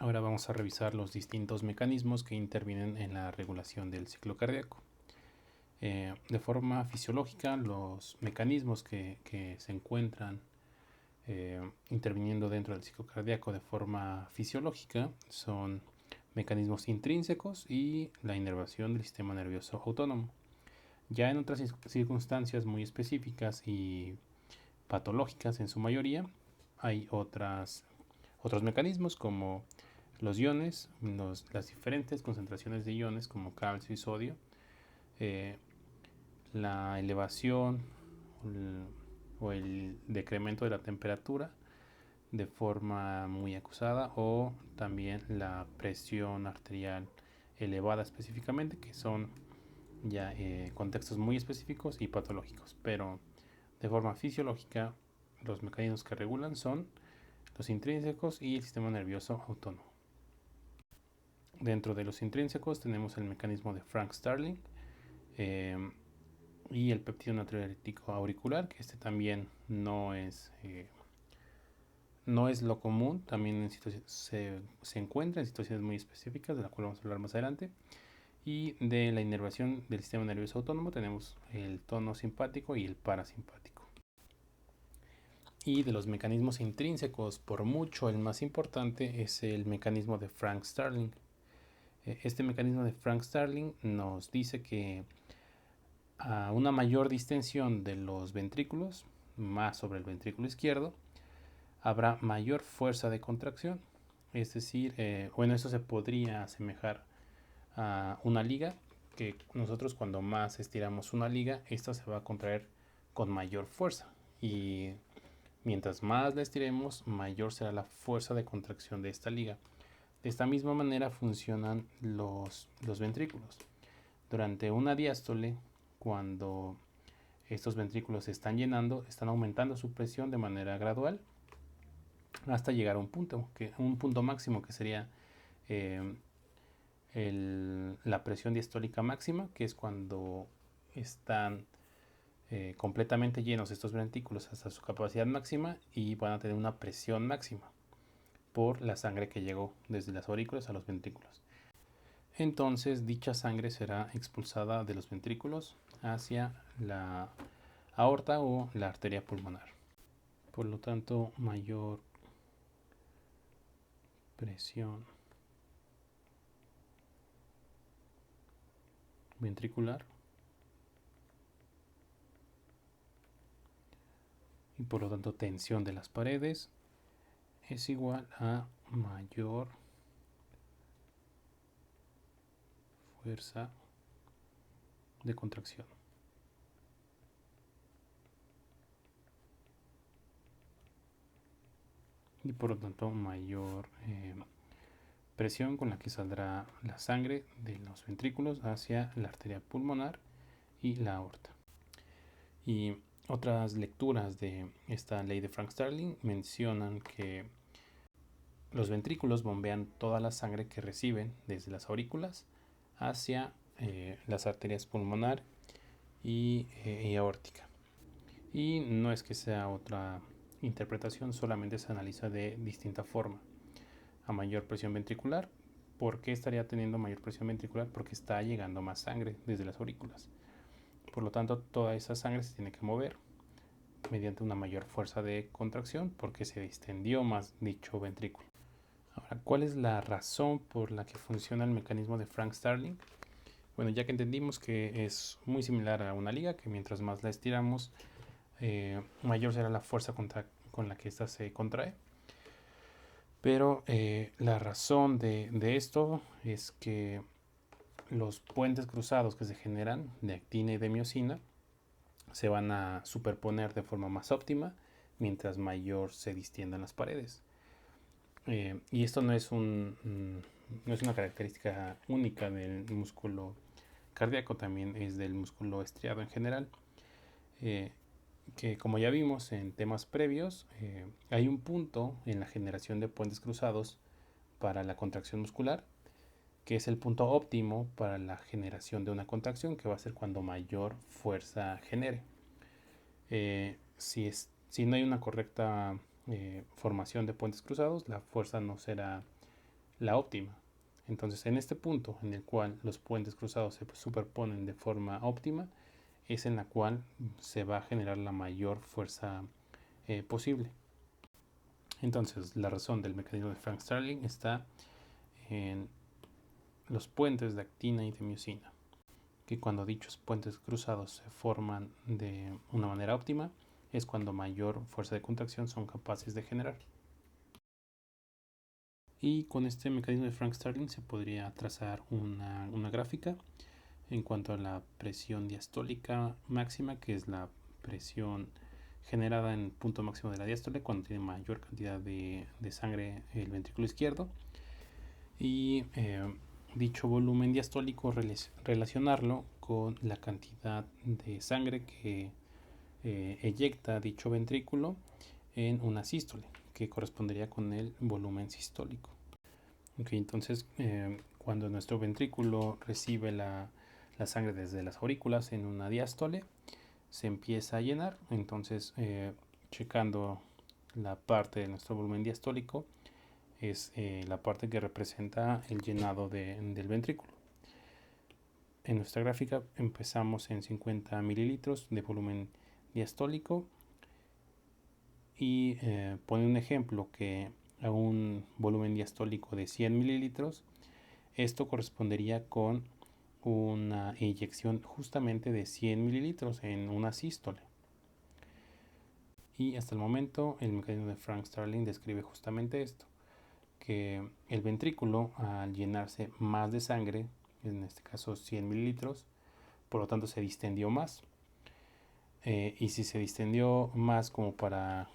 Ahora vamos a revisar los distintos mecanismos que intervienen en la regulación del ciclo cardíaco. De forma fisiológica, los mecanismos que se encuentran interviniendo dentro del ciclo cardíaco de forma fisiológica son mecanismos intrínsecos y la inervación del sistema nervioso autónomo. Ya en otras circunstancias muy específicas y patológicas en su mayoría, hay otros mecanismos como los iones, las diferentes concentraciones de iones como calcio y sodio, la elevación o el decremento de la temperatura de forma muy acusada, o también la presión arterial elevada específicamente, que son ya contextos muy específicos y patológicos. Pero de forma fisiológica, los mecanismos que regulan son los intrínsecos y el sistema nervioso autónomo. Dentro de los intrínsecos tenemos el mecanismo de Frank-Starling y el péptido natriurético auricular, que este también no es lo común, también se encuentra en situaciones muy específicas, de la cual vamos a hablar más adelante. Y de la inervación del sistema nervioso autónomo tenemos el tono simpático y el parasimpático. Y de los mecanismos intrínsecos, por mucho el más importante es el mecanismo de Frank-Starling. Este mecanismo de Frank-Starling nos dice que a una mayor distensión de los ventrículos, más sobre el ventrículo izquierdo, habrá mayor fuerza de contracción. Es decir, eso se podría asemejar a una liga, que nosotros cuando más estiramos una liga, esta se va a contraer con mayor fuerza. Y mientras más la estiremos, mayor será la fuerza de contracción de esta liga. De esta misma manera funcionan los ventrículos. Durante una diástole, cuando estos ventrículos se están llenando, están aumentando su presión de manera gradual hasta llegar a un punto máximo, que sería la presión diastólica máxima, que es cuando están completamente llenos estos ventrículos hasta su capacidad máxima y van a tener una presión máxima por la sangre que llegó desde las aurículas a los ventrículos. Entonces dicha sangre será expulsada de los ventrículos hacia la aorta o la arteria pulmonar. Por lo tanto, mayor presión ventricular y por lo tanto tensión de las paredes es igual a mayor fuerza de contracción. Y por lo tanto mayor presión con la que saldrá la sangre de los ventrículos hacia la arteria pulmonar y la aorta. Y otras lecturas de esta ley de Frank-Starling mencionan que los ventrículos bombean toda la sangre que reciben desde las aurículas hacia las arterias pulmonar y aórtica. Y no es que sea otra interpretación, solamente se analiza de distinta forma. A mayor presión ventricular, ¿por qué estaría teniendo mayor presión ventricular? Porque está llegando más sangre desde las aurículas. Por lo tanto, toda esa sangre se tiene que mover mediante una mayor fuerza de contracción porque se distendió más dicho ventrículo. Ahora, ¿cuál es la razón por la que funciona el mecanismo de Frank-Starling? Bueno, ya que entendimos que es muy similar a una liga, que mientras más la estiramos, mayor será la fuerza con la que ésta se contrae. Pero la razón de esto es que los puentes cruzados que se generan de actina y de miosina se van a superponer de forma más óptima mientras mayor se distiendan las paredes. Y esto no es una característica única del músculo cardíaco, también es del músculo estriado en general. Que como ya vimos en temas previos, hay un punto en la generación de puentes cruzados para la contracción muscular, que es el punto óptimo para la generación de una contracción, que va a ser cuando mayor fuerza genere. Si no hay una correcta formación de puentes cruzados, la fuerza no será la óptima. Entonces, en este punto en el cual los puentes cruzados se superponen de forma óptima, es en la cual se va a generar la mayor fuerza posible. Entonces, la razón del mecanismo de Frank-Starling está en los puentes de actina y de miosina, que cuando dichos puentes cruzados se forman de una manera óptima, es cuando mayor fuerza de contracción son capaces de generar. Y con este mecanismo de Frank-Starling se podría trazar una gráfica en cuanto a la presión diastólica máxima, que es la presión generada en el punto máximo de la diástole cuando tiene mayor cantidad de sangre el ventrículo izquierdo, y dicho volumen diastólico relacionarlo con la cantidad de sangre que eyecta dicho ventrículo en una sístole, que correspondería con el volumen sistólico. Okay, entonces, cuando nuestro ventrículo recibe la sangre desde las aurículas en una diástole, se empieza a llenar. Entonces, checando la parte de nuestro volumen diastólico, es la parte que representa el llenado del ventrículo. En nuestra gráfica empezamos en 50 mililitros de volumen diastólico y pone un ejemplo que a un volumen diastólico de 100 mililitros, esto correspondería con una inyección justamente de 100 mililitros en una sístole. Y hasta el momento el mecanismo de Frank-Starling describe justamente esto, que el ventrículo, al llenarse más de sangre, en este caso 100 mililitros, por lo tanto se distendió más. Y si se distendió más como para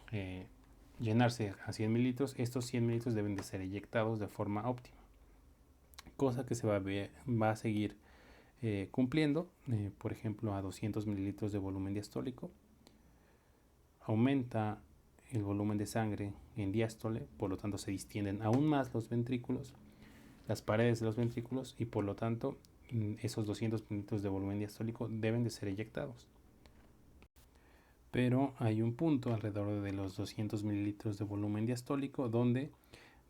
llenarse a 100 mililitros, estos 100 mililitros deben de ser eyectados de forma óptima, cosa que se va a seguir cumpliendo. Por ejemplo, a 200 mililitros de volumen diastólico aumenta el volumen de sangre en diástole, por lo tanto se distienden aún más los ventrículos, las paredes de los ventrículos, y por lo tanto esos 200 mililitros de volumen diastólico deben de ser eyectados. Pero hay un punto alrededor de los 200 mililitros de volumen diastólico donde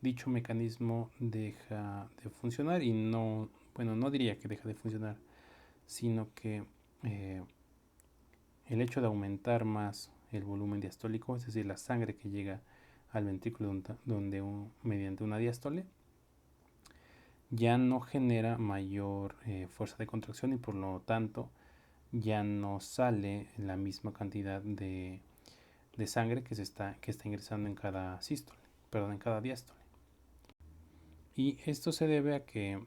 dicho mecanismo deja de funcionar, y no diría que deja de funcionar, sino que el hecho de aumentar más el volumen diastólico, es decir, la sangre que llega al ventrículo mediante una diástole, ya no genera mayor fuerza de contracción, y por lo tanto ya no sale la misma cantidad de sangre que está ingresando en cada en cada diástole. Y esto se debe a que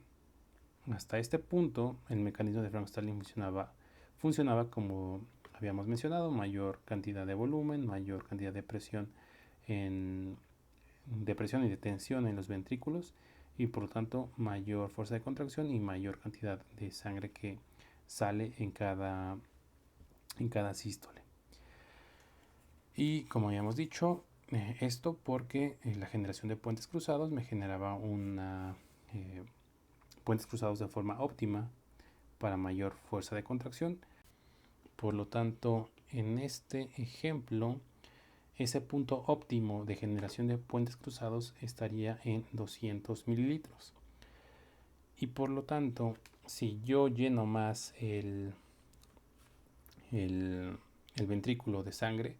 hasta este punto el mecanismo de Frank-Starling funcionaba como habíamos mencionado: mayor cantidad de volumen, mayor cantidad de presión y de tensión en los ventrículos, y por lo tanto mayor fuerza de contracción y mayor cantidad de sangre que sale en cada sístole. Y como habíamos dicho, esto porque la generación de puentes cruzados me generaba puentes cruzados de forma óptima para mayor fuerza de contracción. Por lo tanto, en este ejemplo, ese punto óptimo de generación de puentes cruzados estaría en 200 mililitros. Y por lo tanto, si yo lleno más el ventrículo de sangre,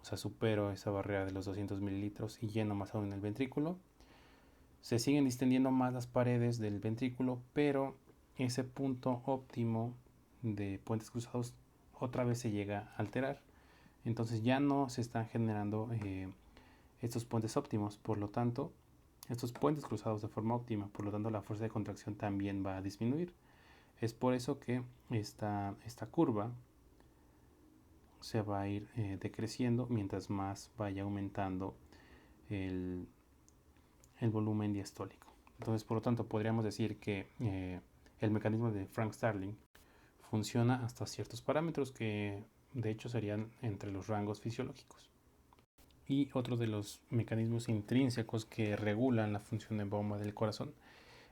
o sea, supero esa barrera de los 200 mililitros y lleno más aún el ventrículo, se siguen distendiendo más las paredes del ventrículo, pero ese punto óptimo de puentes cruzados otra vez se llega a alterar. Entonces ya no se están generando estos puentes óptimos, por lo tanto, estos puentes cruzados de forma óptima, por lo tanto la fuerza de contracción también va a disminuir. Es por eso que esta curva se va a ir decreciendo mientras más vaya aumentando el volumen diastólico. Entonces, por lo tanto, podríamos decir que el mecanismo de Frank-Starling funciona hasta ciertos parámetros que de hecho serían entre los rangos fisiológicos. Y otro de los mecanismos intrínsecos que regulan la función de bomba del corazón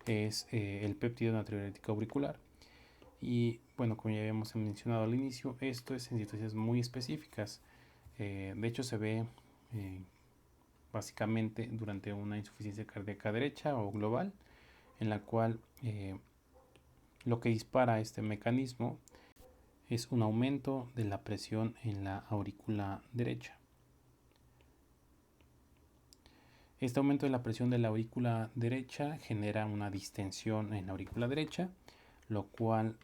es el péptido natriurético auricular. Y bueno, como ya habíamos mencionado al inicio, esto es en situaciones muy específicas. De hecho, se ve básicamente durante una insuficiencia cardíaca derecha o global, en la cual lo que dispara este mecanismo es un aumento de la presión en la aurícula derecha. Este aumento de la presión de la aurícula derecha genera una distensión en la aurícula derecha, lo cual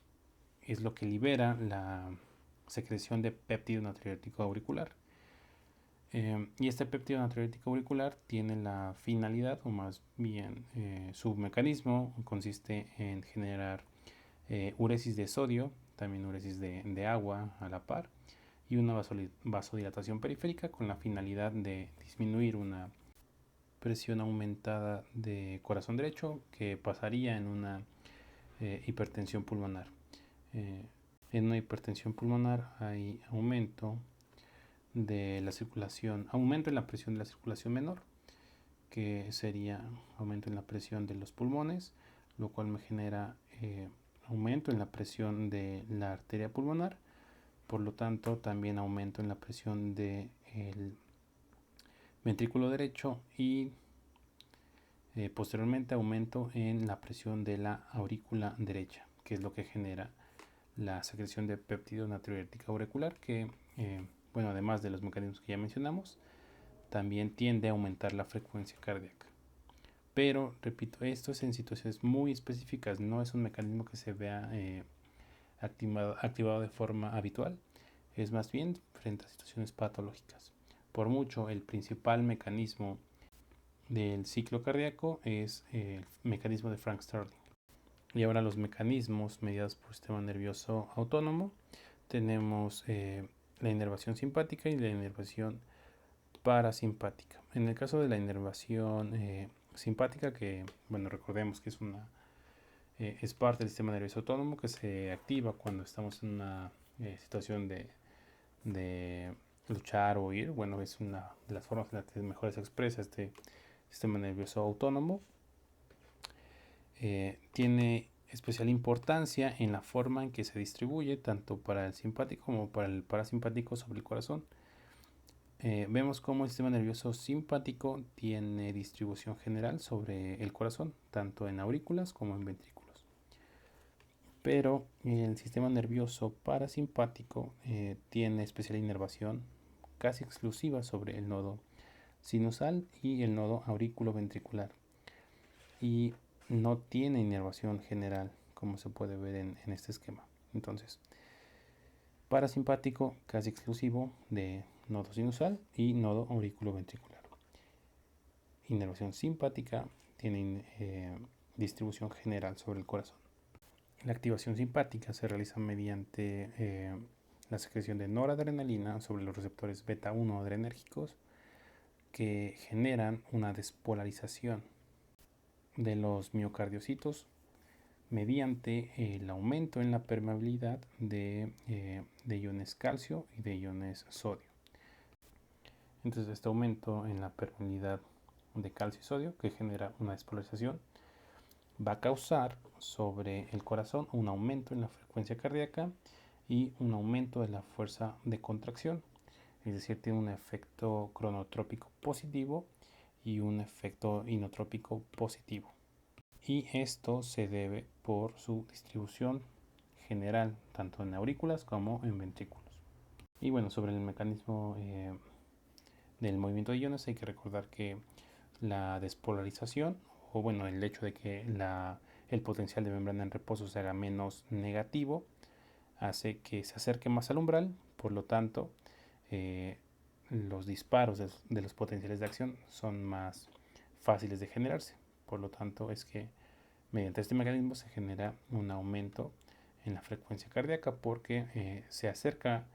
es lo que libera la secreción de péptido natriurético auricular. Y este péptido natriurético auricular tiene la finalidad, o más bien su mecanismo, consiste en generar uresis de sodio, también uresis de agua a la par, y una vasodilatación periférica con la finalidad de disminuir una presión aumentada de corazón derecho que pasaría en una hipertensión pulmonar. En una hipertensión pulmonar hay aumento de la circulación, aumento en la presión de la circulación menor, que sería aumento en la presión de los pulmones, lo cual me genera aumento en la presión de la arteria pulmonar, por lo tanto también aumento en la presión del ventrículo derecho y posteriormente aumento en la presión de la aurícula derecha, que es lo que genera la secreción de péptido natriurético auricular, que bueno, además de los mecanismos que ya mencionamos, también tiende a aumentar la frecuencia cardíaca. Pero, repito, esto es en situaciones muy específicas, no es un mecanismo que se vea activado de forma habitual, es más bien frente a situaciones patológicas. Por mucho, el principal mecanismo del ciclo cardíaco es el mecanismo de Frank Starling. Y ahora los mecanismos mediados por el sistema nervioso autónomo. Tenemos la inervación simpática y la inervación parasimpática. En el caso de la inervación simpática, que bueno, recordemos que es parte del sistema nervioso autónomo que se activa cuando estamos en una situación de luchar o huir. Bueno, es una de las formas en las que mejor se expresa este sistema nervioso autónomo. Tiene especial importancia en la forma en que se distribuye tanto para el simpático como para el parasimpático sobre el corazón. Vemos cómo el sistema nervioso simpático tiene distribución general sobre el corazón, tanto en aurículas como en ventrículos. Pero el sistema nervioso parasimpático tiene especial inervación casi exclusiva sobre el nodo sinusal y el nodo aurículo-ventricular. Y no tiene inervación general, como se puede ver en este esquema. Entonces, parasimpático casi exclusivo de nodo sinusal y nodo auriculoventricular. Inervación simpática tiene distribución general sobre el corazón. La activación simpática se realiza mediante la secreción de noradrenalina sobre los receptores beta 1 adrenérgicos que generan una despolarización de los miocardiocitos mediante el aumento en la permeabilidad de iones calcio y de iones sodio. Entonces este aumento en la permeabilidad de calcio y sodio, que genera una despolarización, va a causar sobre el corazón un aumento en la frecuencia cardíaca y un aumento de la fuerza de contracción. Es decir, tiene un efecto cronotrópico positivo y un efecto inotrópico positivo. Y esto se debe por su distribución general, tanto en aurículas como en ventrículos. Y bueno, sobre el mecanismo del movimiento de iones hay que recordar que la despolarización, o bueno, el hecho de que el potencial de membrana en reposo se haga menos negativo, hace que se acerque más al umbral, por lo tanto, los disparos de los potenciales de acción son más fáciles de generarse. Por lo tanto, es que mediante este mecanismo se genera un aumento en la frecuencia cardíaca porque se acerca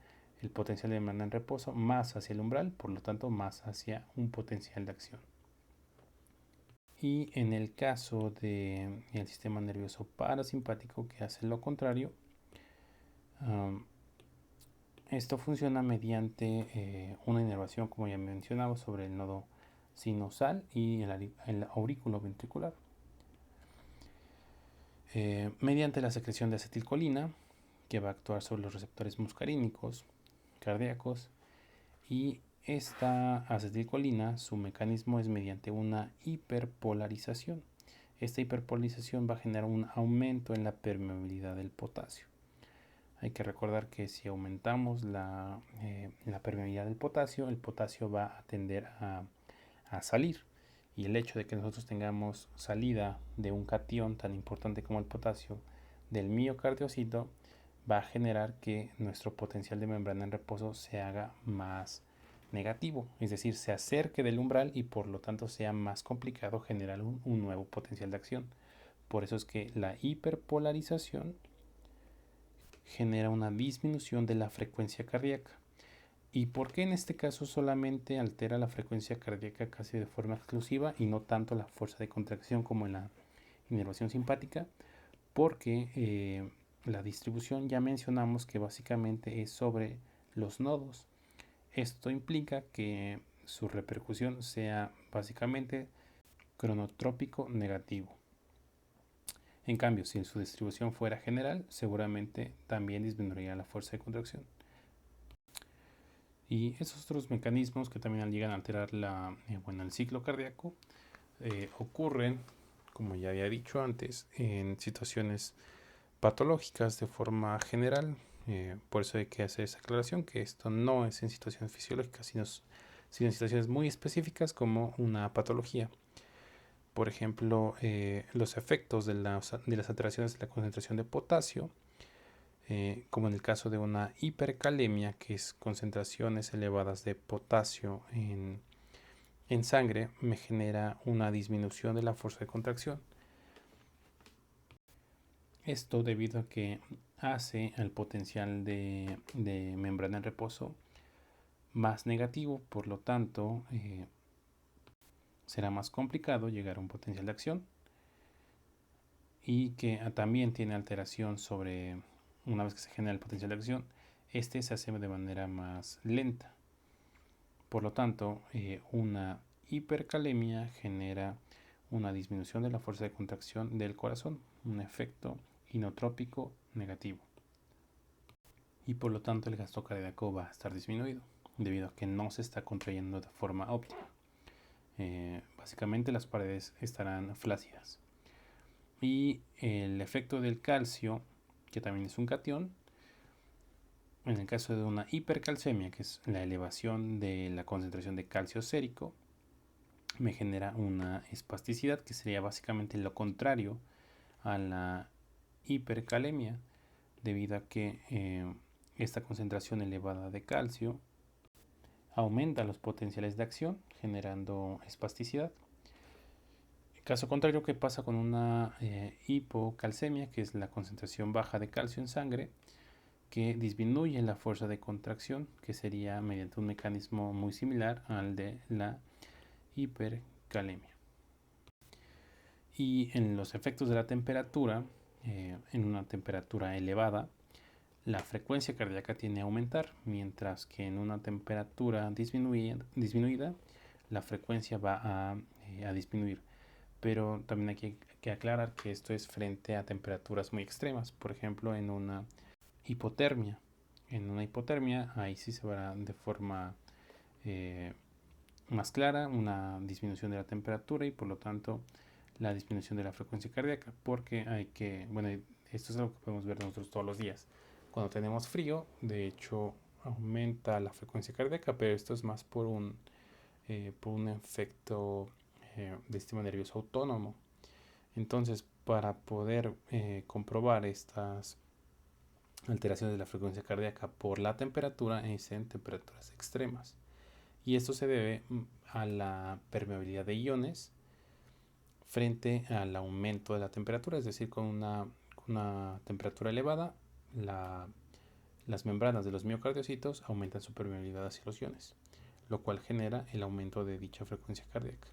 el potencial de membrana en reposo más hacia el umbral, por lo tanto más hacia un potencial de acción. Y en el caso del sistema nervioso parasimpático, que hace lo contrario, esto funciona mediante una inervación, como ya mencionaba, sobre el nodo sinusal y el aurículo ventricular. Mediante la secreción de acetilcolina, que va a actuar sobre los receptores muscarínicos cardíacos, y Esta acetilcolina, su mecanismo es mediante una hiperpolarización. Esta hiperpolarización va a generar un aumento en la permeabilidad del potasio. Hay que recordar que si aumentamos la permeabilidad del potasio, el potasio va a tender a salir. Y el hecho de que nosotros tengamos salida de un catión tan importante como el potasio del miocardiocito va a generar que nuestro potencial de membrana en reposo se haga más negativo, es decir, se acerque del umbral y por lo tanto sea más complicado generar un nuevo potencial de acción. Por eso es que la hiperpolarización genera una disminución de la frecuencia cardíaca. ¿Y por qué en este caso solamente altera la frecuencia cardíaca casi de forma exclusiva y no tanto la fuerza de contracción como en la inervación simpática? Porque la distribución ya mencionamos que básicamente es sobre los nodos. Esto implica que su repercusión sea básicamente cronotrópico negativo. En cambio, si su distribución fuera general, seguramente también disminuiría la fuerza de contracción. Y esos otros mecanismos que también llegan a alterar el ciclo cardíaco ocurren, como ya había dicho antes, en situaciones patológicas de forma general. Por eso hay que hacer esa aclaración, que esto no es en situaciones fisiológicas, sino en situaciones muy específicas como una patología. Por ejemplo, los efectos de las alteraciones de la concentración de potasio, como en el caso de una hipercalemia, que es concentraciones elevadas de potasio en sangre, me genera una disminución de la fuerza de contracción. Esto debido a que hace el potencial de membrana en reposo más negativo, por lo tanto será más complicado llegar a un potencial de acción, y que también tiene alteración sobre, una vez que se genera el potencial de acción, este se hace de manera más lenta. Por lo tanto, una hipercalemia genera una disminución de la fuerza de contracción del corazón, un efecto inotrópico negativo. Y por lo tanto el gasto cardíaco va a estar disminuido, debido a que no se está contrayendo de forma óptima. Básicamente las paredes estarán flácidas. Y el efecto del calcio, que también es un catión, en el caso de una hipercalcemia, que es la elevación de la concentración de calcio sérico, me genera una espasticidad, que sería básicamente lo contrario a la hipercalemia, debido a que esta concentración elevada de calcio aumenta los potenciales de acción, generando espasticidad. Caso contrario, ¿qué pasa con una hipocalcemia, que es la concentración baja de calcio en sangre, que disminuye la fuerza de contracción, que sería mediante un mecanismo muy similar al de la hipercalemia? Y en los efectos de la temperatura, en una temperatura elevada, la frecuencia cardíaca tiende a aumentar, mientras que en una temperatura disminuida la frecuencia va a disminuir. Pero también hay que aclarar que esto es frente a temperaturas muy extremas. Por ejemplo, en una hipotermia. En una hipotermia, ahí sí se verá de forma más clara una disminución de la temperatura y por lo tanto la disminución de la frecuencia cardíaca, porque esto es algo que podemos ver nosotros todos los días. Cuando tenemos frío, de hecho, aumenta la frecuencia cardíaca, pero esto es más por un efecto de sistema nervioso autónomo. Entonces, para poder comprobar estas alteraciones de la frecuencia cardíaca por la temperatura, es en temperaturas extremas. Y esto se debe a la permeabilidad de iones frente al aumento de la temperatura, es decir, con una temperatura elevada, las membranas de los miocardiocitos aumentan su permeabilidad hacia los iones, lo cual genera el aumento de dicha frecuencia cardíaca.